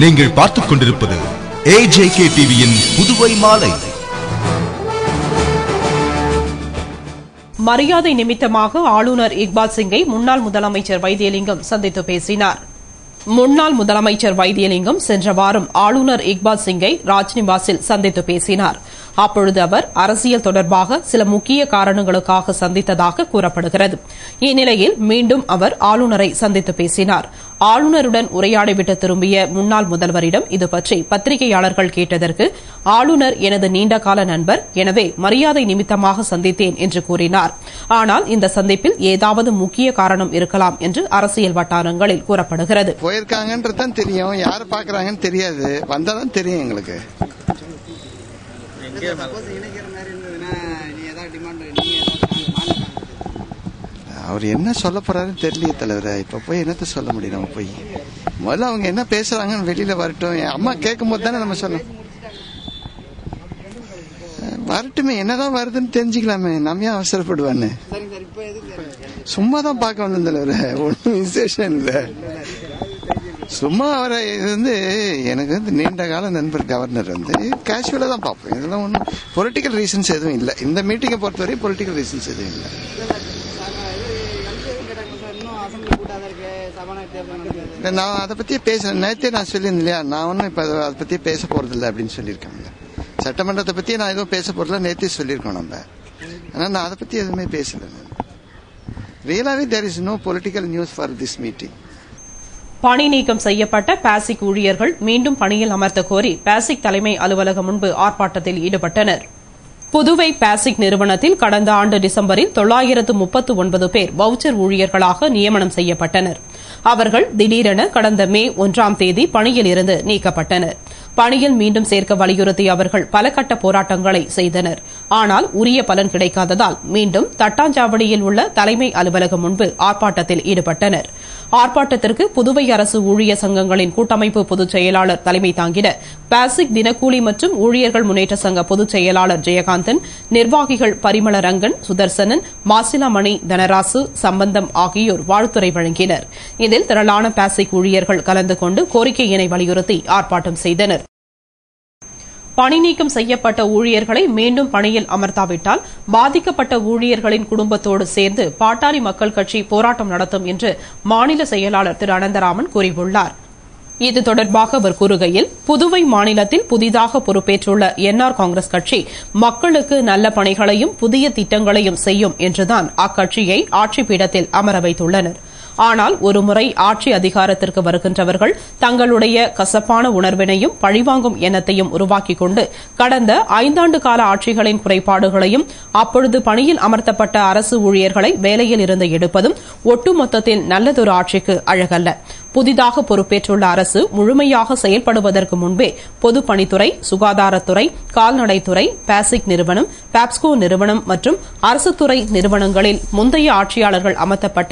நீங்கள் பார்த்துக் கொண்டிருப்பது AJK டிவியின் புதுவை மாலை. மரியாதை நிமித்தமாக ஆளுநர் இக்பால் சிங்கை முன்னாள் முதலமைச்சர் வைத்தியலிங்கம் சந்தித்து பேசினார். முன்னாள் முதலமைச்சர் வைத்தியலிங்கம் சென்ற வாரம் ஆளுநர் இக்பால் சிங்கை ராஜ்நிவாசில் சந்தித்து பேசினார். அப்பொழுது அவர் அரசியல் தொடர்பாக சில முக்கிய காரணங்களுக்காக சந்தித்ததாக கூறப்படுகிறது. இந்நிலையில் மீண்டும் அவர் ஆளுநரை சந்தித்து பேசினார். ஆளுநருடன் உரையாடிவிட்டு திரும்பிய முன்னாள் முதல்வரிடம் இதுபற்றி பத்திரிகையாளர்கள் கேட்டதற்கு ஆளுநர் எனது நீண்டகால நண்பர், எனவே மரியாதை நிமித்தமாக சந்தித்தேன் என்று கூறினார். ஆனால் இந்த சந்திப்பில் ஏதாவது முக்கிய காரணம் இருக்கலாம் என்று அரசியல் வட்டாரங்களில் கூறப்படுகிறது. போயிருக்காங்கன்றதான் தெரியும், யாரு பாக்குறாங்கன்னு தெரியாது, வந்தாதான் தெரியும் எங்களுக்கு. அவர் என்ன சொல்ல போறாருன்னு தெரியலையே தலைவர. இப்ப போய் என்னத்த சொல்ல முடியும்? நம்ம போய் முதல்ல அவங்க என்ன பேசுறாங்கன்னு வெளியில வரட்டும். அம்மா கேட்கும் போது தானே நம்ம சொல்லணும். வரட்டுமே, என்னதான் வருதுன்னு தெரிஞ்சுக்கலாமே. நம்ம ஏன் அவசரப்படுவான்னு சும்மாதான் பார்க்க வந்த தலைவர, ஒன்றும் விசேஷம் இல்லை. சும்மா அவரை இது எனக்கு நீண்ட கால நண்பர் கவர்னர் கேஷுவலா தான் பார்ப்போம். இதெல்லாம் ஒன்றும் பொலிட்டிக்கல் ரீசன்ஸ் எதுவும் இல்லை. இந்த மீட்டிங்கை பொறுத்தவரை பொலிட்டிக்கல் ரீசன்ஸ் எதுவும் இல்லை. நான் அதை பத்தியே பேசுறேன். நேற்றே நான் சொல்லியிருந்தேன் இல்லையா, நான் ஒன்றும் இப்ப அதை பத்தியே பேச போறது இல்லை அப்படின்னு சொல்லியிருக்காங்க. சட்டமன்றத்தை பத்தியே நான் எதுவும் பேச போறதில்ல, நேற்றே சொல்லியிருக்கோம் நம்ம. ஆனா நான் அதை பத்தி எதுவுமே பேசல. ரியலாவே there is no political news for this meeting. பணி நீக்கம் செய்யப்பட்ட பாசிக் ஊழியர்கள் மீண்டும் பணியில் அமர்த்த கோரி பாசிக் தலைமை அலுவலகம் முன்பு ஆர்ப்பாட்டத்தில் ஈடுபட்டனர். புதுவை பாசிக் நிறுவனத்தில் கடந்த ஆண்டு டிசம்பரில் 939 பேர் வவுச்சர் ஊழியர்களாக நியமனம் செய்யப்பட்டனர். அவர்கள் திடீரென கடந்த மே 1ஆம் தேதி பணியில் இருந்து நீக்கப்பட்டனர். பணியில் மீண்டும் சேர்க்க வலியுறுத்தி அவர்கள் பல கட்ட போராட்டங்களை செய்தனர். ஆனால் உரிய பலன் கிடைக்காததால் மீண்டும் தட்டாஞ்சாவடியில் உள்ள தலைமை அலுவலகம் முன்பு ஆர்ப்பாட்டத்தில் ஈடுபட்டனர். ஆர்ப்பாட்டத்திற்கு புதுவை அரசு ஊழியர் சங்கங்களின் கூட்டமைப்பு பொதுச் செயலாளர் தலைமை தாங்கிட பாசிக் தினக்கூலி மற்றும் ஊழியர்கள் முன்னேற்ற சங்க பொதுச் செயலாளர் ஜெயகாந்தன், நிர்வாகிகள் பரிமளரங்கன், சுதர்சனன், மாசிலாமணி, தனராசு, சம்பந்தம் ஆகியோர் வாழ்த்துரை வழங்கினர். இதில் திரளான பாசிக் ஊழியர்கள் கலந்து கொண்டு கோரிக்கையினை வலியுறுத்தி ஆர்ப்பாட்டம் செய்தனர். பணி நீக்கம் செய்யப்பட்ட ஊழியர்களை மீண்டும் பணியில் அமர்த்தாவிட்டால் பாதிக்கப்பட்ட ஊழியர்களின் குடும்பத்தோடு சேர்ந்து பாட்டாளி மக்கள் கட்சி போராட்டம் நடத்தும் என்று மாநில செயலாளர் திரு அனந்தராமன் கூறியுள்ளார். இது தொடர்பாக அவர் கூறுகையில், புதுவை மாநிலத்தில் புதிதாக பொறுப்பேற்றுள்ள என்ஆர் காங்கிரஸ் கட்சி மக்களுக்கு நல்ல பணிகளையும் புதிய திட்டங்களையும் செய்யும் என்றுதான் அக்கட்சியை ஆட்சி பீடத்தில் அமர வைத்துள்ளனர். ஆனால் ஒருமுறை ஆட்சி அதிகாரத்திற்கு வருகின்றவர்கள் தங்களுடைய கசப்பான உணர்வினையும் பழிவாங்கும் எண்ணத்தையும் உருவாக்கிக் கொண்டு கடந்த 5 ஆண்டு கால ஆட்சிகளின் குறைபாடுகளையும் அப்பொழுது பணியில் அமர்த்தப்பட்ட அரசு ஊழியர்களை வேலையில் இருந்து எடுப்பதும் ஒட்டுமொத்தத்தில் நல்லதொரு ஆட்சிக்கு அழகல்ல. புதிதாக பொறுப்பேற்றுள்ள அரசு முழுமையாக செயல்படுவதற்கு முன்பே பொதுப்பணித்துறை, சுகாதாரத்துறை, கால்நடைத்துறை, பாசிக் நிறுவனம், பாப்ஸ்கோ நிறுவனம் மற்றும் அரசுத்துறை நிறுவனங்களில் முந்தைய ஆட்சியாளர்கள் அமர்த்தப்பட்ட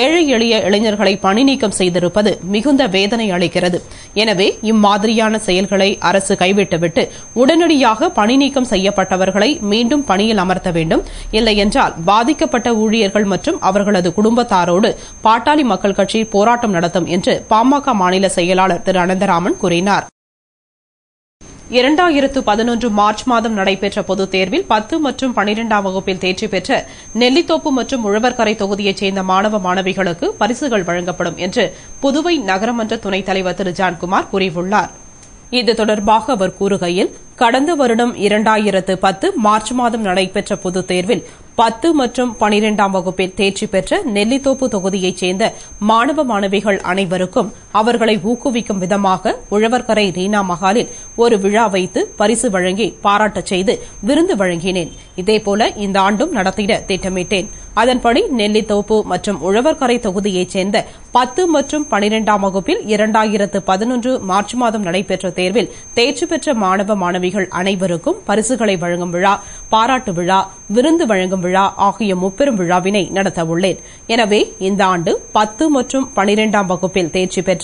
ஏழை எளிய இளைஞர்களை பணி நீக்கம் செய்திருப்பது மிகுந்த வேதனை அளிக்கிறது. எனவே இம்மாதிரியான செயல்களை அரசு கைவிட்டுவிட்டு உடனடியாக பணி நீக்கம் செய்யப்பட்டவர்களை மீண்டும் பணியில் அமர்த்த வேண்டும். இல்லையென்றால் பாதிக்கப்பட்ட ஊழியர்கள் மற்றும் அவர்களது குடும்பத்தாரோடு பாட்டாளி மக்கள் கட்சி போராட்டம் நடத்தும் என்று பாமக மாநில செயலாளர் திரு அனந்தராமன் கூறினார். 2011 மார்ச் மாதம் நடைபெற்ற பொதுத் தேர்வில் 10 மற்றும் 12ஆம் வகுப்பில் தேர்ச்சி பெற்ற நெல்லித்தோப்பு மற்றும் உழவர்கரை தொகுதியைச் சேர்ந்த மாணவ மாணவிகளுக்கு பரிசுகள் வழங்கப்படும் என்று புதுவை நகரமன்ற துணைத் தலைவர் திரு ஜான்குமார் கூறியுள்ளார். இது தொடர்பாக அவர் கூறுகையில், கடந்த வருடம் 2010 மார்ச் மாதம் நடைபெற்ற பொதுத் தேர்வில் 10 மற்றும் 12ஆம் வகுப்பில் தேர்ச்சி பெற்ற நெல்லித்தோப்பு தொகுதியைச் சேர்ந்த மாணவ மாணவிகள் அனைவருக்கும் அவர்களை ஊக்குவிக்கும் விதமாக உழவர்கரை ரீனா மஹாலில் ஒரு விழா வைத்து பரிசு வழங்கி பாராட்டச் செய்து விருந்து வழங்கினேன். இதேபோல இந்த ஆண்டும் நடத்திட திட்டமிட்டேன். அதன்படி நெல்லித்தோப்பு மற்றும் உழவர்கரை தொகுதியைச் சேர்ந்த 10 மற்றும் 12ஆம் வகுப்பில் 2011 மார்ச் மாதம் நடைபெற்ற தேர்வில் தேர்ச்சி பெற்ற மாணவ மாணவிகள் அனைவருக்கும் பரிசுகளை வழங்கும் விழா, பாராட்டு விழா, விருந்து வழங்கும் விழா ஆகிய முப்பெரும் விழாவினை நடத்தவுள்ளேன். எனவே இந்த ஆண்டு 10 மற்றும் 12ஆம் வகுப்பில் தேர்ச்சி பெற்ற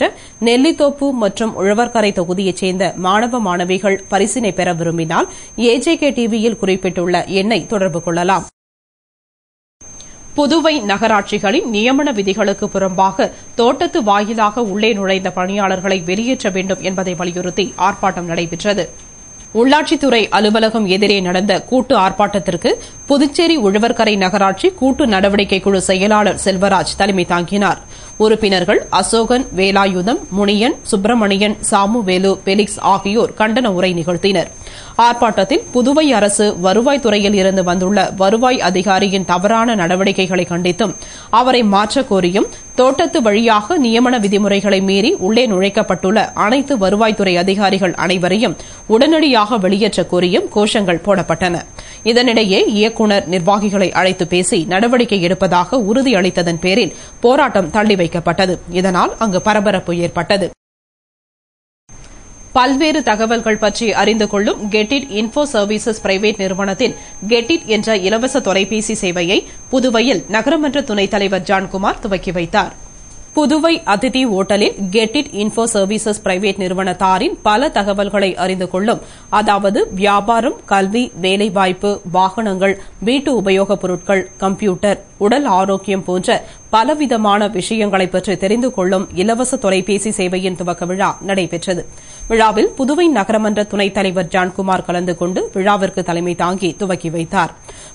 நெல்லித்தோப்பு மற்றும் உழவர்கரை தொகுதியைச் சேர்ந்த மாணவ மாணவிகள் பரிசினை பெற விரும்பினால் AJK டிவியில் குறிப்பிட்டுள்ள எண்ணை தொடர்பு கொள்ளலாம். புதுவை நகராட்சிகளின் நியமன விதிகளுக்கு புறம்பாக தோட்டத்து வாயிலாக உள்ளே நுழைந்த பணியாளர்களை வெளியேற்ற வேண்டும் என்பதை வலியுறுத்தி ஆர்ப்பாட்டம் நடைபெற்றது. உள்ளாட்சித்துறை அலுவலகம் எதிரே நடந்த கூட்டு ஆர்ப்பாட்டத்திற்கு புதுச்சேரி உழவர்கரை நகராட்சி கூட்டு நடவடிக்கை குழு செயலாளர் செல்வராஜ் தலைமை தாங்கினார். உறுப்பினர்கள் அசோகன், வேலாயுதம், முனியன், சுப்பிரமணியன், சாமுவேலு, பெலிக்ஸ் ஆகியோர் கண்டன உரை நிகழ்த்தினர். ஆர்ப்பாட்டத்தில் புதுவை அரசு வருவாய்த்துறையில் இருந்து வந்துள்ள வருவாய் அதிகாரியின் தவறான நடவடிக்கைகளை கண்டித்தும் அவரை மாற்றக் கோரியும் தோட்டத்து வழியாக நியமன விதிமுறைகளை மீறி உள்ளே நுழைக்கப்பட்டுள்ள அனைத்து வருவாய்த்துறை அதிகாரிகள் அனைவரையும் உடனடியாக வெளியேற்றக் கோரியும் கோஷங்கள் போடப்பட்டன. இதனிடையே இயக்குநர் நிர்வாகிகளை அழைத்து பேசி நடவடிக்கை எடுப்பதாக உறுதியளித்ததன் பேரில் போராட்டம் தள்ளி வைக்கப்பட்டது. இதனால் அங்கு பரபரப்பு ஏற்பட்டது. பல்வேறு தகவல்கள் பற்றி அறிந்து கொள்ளும் கெட்டிட் இன்ஃபோ சர்வீசஸ் பிரைவேட் நிறுவனத்தின் கெட்டிட் என்ற இலவச தொலைபேசி சேவையை புதுவையில் நகரமன்ற துணைத் தலைவர் ஜான்குமார் துவக்கி வைத்தார். புதுவை அதிதி ஓட்டலில் கெட்டிட் இன்ஃபோ சர்வீசஸ் பிரைவேட் நிறுவனத்தாரின் பல தகவல்களை அறிந்து கொள்ளும், அதாவது வியாபாரம், கல்வி, வேலைவாய்ப்பு, வாகனங்கள், வீட்டு உபயோகப் பொருட்கள், கம்ப்யூட்டர், உடல் ஆரோக்கியம் போன்ற பலவிதமான விஷயங்களை பற்றி தெரிந்து கொள்ளும் இலவச தொலைபேசி சேவையின் துவக்க விழா நடைபெற்றது. விழாவில் புதுவை நகரமன்ற துணைத் தலைவர் ஜான்குமார் கலந்து கொண்டு விழாவிற்கு தலைமை தாங்கி துவக்கி வைத்தார்.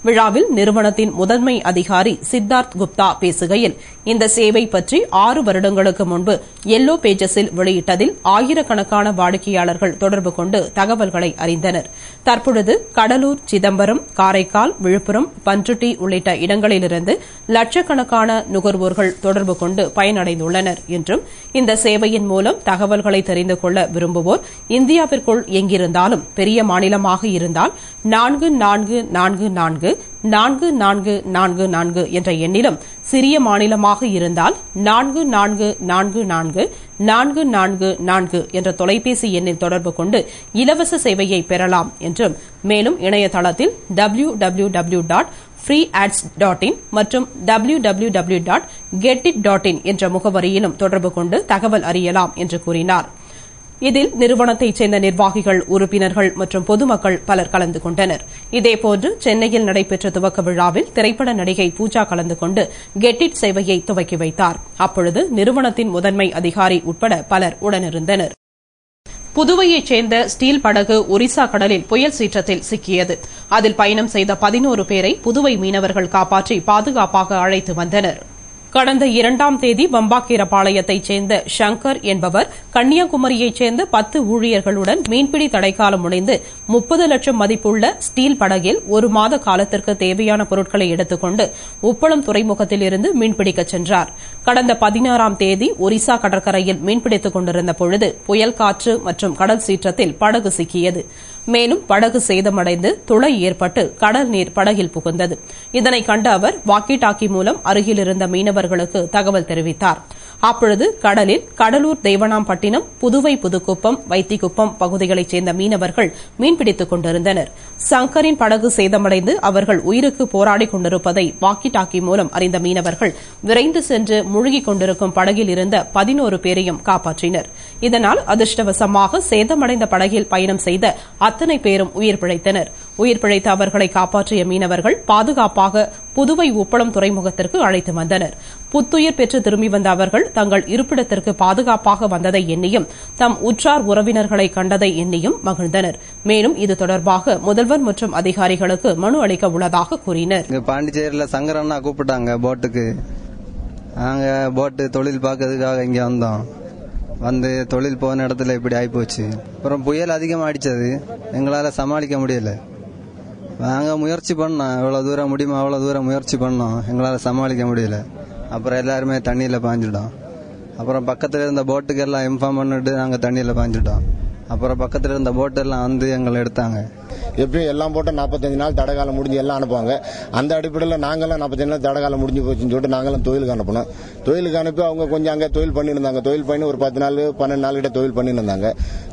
விழாவில் நிறுவனத்தின் முதன்மை அதிகாரி சித்தார்த் குப்தா பேசுகையில், இந்த சேவை பற்றி 6 வருடங்களுக்கு முன்பு எல்லோ பேஜஸில் வெளியிட்டதில் ஆயிரக்கணக்கான வாடிக்கையாளர்கள் தொடர்பு கொண்டு தகவல்களை அறிந்தனர். தற்பொழுது கடலூர், சிதம்பரம், காரைக்கால், விழுப்புரம், பண்ருட்டி உள்ளிட்ட இடங்களிலிருந்து லட்சக்கணக்கான நுகர்வோர்கள் தொடர்பு கொண்டு பயனடைந்துள்ளனர் என்றும், இந்த சேவையின் மூலம் தகவல்களை தெரிந்து கொள்ள விரும்புவோர் இந்தியாவிற்குள் எங்கிருந்தாலும் பெரிய மாநிலமாக இருந்தால் 4444 4444 என்ற எண்ணிலும், சிறிய மாநிலமாக இருந்தால் 4444 4444 என்ற தொலைபேசி எண்ணில் தொடர்பு கொண்டு இலவச சேவையை பெறலாம் என்றும், மேலும் இணையதளத்தில் www.freeads.in மற்றும் www.getit.in என்ற முகவரியிலும் தொடர்பு கொண்டு தகவல் அறியலாம் என்று கூறினார். இதில் நிறுவனத்தைச் சேர்ந்த நிர்வாகிகள், உறுப்பினர்கள் மற்றும் பொதுமக்கள் பலர் கலந்து கொண்டனர். இதேபோன்று சென்னையில் நடைபெற்ற துவக்க விழாவில் திரைப்பட நடிகை பூஜா கலந்து கொண்டு கெட்டிட் சேவையை துவக்கி வைத்தார். அப்பொழுது நிறுவனத்தின் முதன்மை அதிகாரி உட்பட பலர் உடனிருந்தனர். புதுவையைச் சேர்ந்த ஸ்டீல் படகு ஒரிசா கடலில் புயல் சீற்றத்தில் சிக்கியது. அதில் பயணம் செய்த 11 பேரை புதுவை மீனவர்கள் காப்பாற்றி பாதுகாப்பாக அழைத்து வந்தனர். கடந்த 2ஆம் தேதி வம்பாக்கீரபாளையத்தைச் சேர்ந்த ஷங்கர் என்பவர் கன்னியாகுமரியைச் சேர்ந்த 10 ஊழியர்களுடன் மீன்பிடி தடைக்காலம் முடிந்து 30 லட்சம் மதிப்புள்ள ஸ்டீல் படகில் 1 மாத காலத்திற்கு தேவையான பொருட்களை எடுத்துக் கொண்டு உப்பளம் துறைமுகத்தில் இருந்து மீன்பிடிக்கச் சென்றார். கடந்த 16ஆம் தேதி ஒரிசா கடற்கரையில் மீன்பிடித்துக் கொண்டிருந்த பொழுது புயல் காற்று மற்றும் கடல் சீற்றத்தில் படகு சிக்கியது. மேலும் படகு சேதமடைந்து துளை ஏற்பட்டு கடல் நீர் படகில் புகுந்தது. இதனை கண்ட அவர் வாக்கி டாக்கி மூலம் அருகில் இருந்த மீனவர்களுக்கு தகவல் தெரிவித்தார். அப்பொழுது கடலில் கடலூர், தேவனாம்பட்டினம், புதுவை புதுக்குப்பம், வைத்திக்குப்பம் பகுதிகளைச் சேர்ந்த மீனவர்கள் மீன்பிடித்துக் கொண்டிருந்தனர். சங்கரின் படகு சேதமடைந்து அவர்கள் உயிருக்கு போராடிக் கொண்டிருப்பதை வாக்கி டாக்கி மூலம் அறிந்த மீனவர்கள் விரைந்து சென்று மூழ்கிக் கொண்டிருக்கும் படகில் இருந்த 11 பேரையும் காப்பாற்றினர். இதனால் அதிர்ஷ்டவசமாக சேதமடைந்த படகில் பயணம் செய்த அத்தனை பேரும் உயிர் பிழைத்தனர். உயிர் பிழைத்த அவர்களை காப்பாற்றிய மீனவர்கள் பாதுகாப்பாக புதுவை உப்பளம் துறைமுகத்திற்கு அழைத்து வந்தனர். புத்துயிர் பெற்று திரும்பி வந்த அவர்கள் தங்கள் இருப்பிடத்திற்கு பாதுகாப்பாக வந்ததை எண்ணியும் தம் உற்றார் உறவினர்களை கண்டதை எண்ணியும் மகிழ்ந்தனர். மேலும் இது தொடர்பாக முதல்வர் மற்றும் அதிகாரிகளுக்கு மனு அளிக்க உள்ளதாக கூறினர். பாண்டிச்சேரியில சங்கரண்ணா கூப்பிட்டாங்க போட்டுக்கு. நாங்க போட்டு தொழில் பார்க்கறதுக்காக இங்க வந்தோம். வந்து தொழில் போன இடத்துல இப்படி ஆயிப்போச்சு. அப்புறம் புயல் அதிகமாக அடிச்சது, எங்களால் சமாளிக்க முடியல. நாங்கள் முயற்சி பண்ணோம், எவ்வளோ தூரம் முடியுமோ அவ்வளோ தூரம் முயற்சி பண்ணோம், எங்களால் சமாளிக்க முடியல. அப்புறம் எல்லாருமே தண்ணியில் பாஞ்சிட்டோம். அப்புறம் பக்கத்தில் இருந்த போட்டுக்கு எல்லாம் இன்ஃபார்ம் பண்ணிட்டு நாங்கள் தண்ணியில் பாஞ்சிட்டோம். அப்புறம் பக்கத்தில் இருந்த போட்டெல்லாம் வந்து எங்களை எடுத்தாங்க. எப்படியும் எல்லாம் போட்டு 45 நாள் தடைக்காலம் முடிஞ்சு எல்லாம் அனுப்புவாங்க. அந்த அடிப்படையில் நாங்களாம் 45 நாள் தடைக்காலம் முடிஞ்சு போச்சுன்னு சொல்லிட்டு நாங்களும் தொழிலுக்கு அனுப்பணும். தொழிலுக்கு அனுப்பி அவங்க கொஞ்சம் அங்கே தொழில் பண்ணியிருந்தாங்க. தொழில் பண்ணி ஒரு 10 நாள் 12 நாள் கிட்ட தொழில் பண்ணியிருந்தாங்க.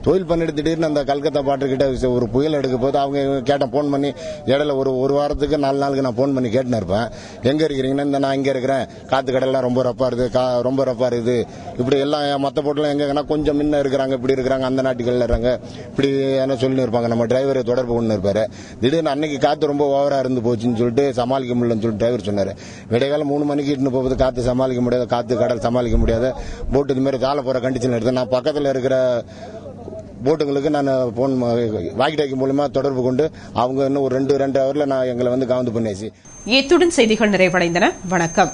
தொழில் பண்ணிட்டு திடீர்னு அந்த கல்கத்தா பாட்டுக்கிட்ட ஒரு புயல் எடுக்க போது அவங்க கேட்டேன், ஃபோன் பண்ணி இடையில ஒரு வாரத்துக்கு 4 நாளுக்கு நான் ஃபோன் பண்ணி கேட்டுன்னு இருப்பேன். எங்கே இருக்கிறீங்கன்னா, இந்த நான் இங்கே இருக்கிறேன், காற்று கடலாம் ரொம்ப ரப்பா இருக்குது, ரொம்ப ரப்பா இருக்குது, இப்படி எல்லாம் மற்ற போட்டெல்லாம் எங்கன்னா கொஞ்சம் முன்ன இருக்கிறாங்க, இப்படி இருக்கிறாங்க, அந்த நாட்டுகளில் இருக்காங்க, இப்படி என்ன சொல்லி இருப்பாங்க. நம்ம டிரைவரை தொடர்பு தொடர்பு கொண்டு இருப்பாரு. திடீர்னு அன்னைக்கு காத்து ரொம்ப ஓவரா இருந்து போச்சுன்னு சொல்லிட்டு சமாளிக்க முடியலன்னு சொல்லிட்டு டிரைவர் சொன்னாரு. விடைகாலம் 3 மணிக்கு இட்டு போகுது, காத்து சமாளிக்க முடியாது, காத்து கடல் சமாளிக்க முடியாது, போட்டு இது மாதிரி தாழ போற கண்டிஷன் எடுத்து நான் பக்கத்தில் இருக்கிற போட்டுங்களுக்கு நான் போன் வாக்கி டாக்கி மூலமா தொடர்பு கொண்டு அவங்க இன்னும் ஒரு 2 ஹவர்ல நான் எங்களை வந்து கவுந்து பண்ணியாச்சு. இத்துடன் செய்திகள் நிறைவடைந்தன. வணக்கம்.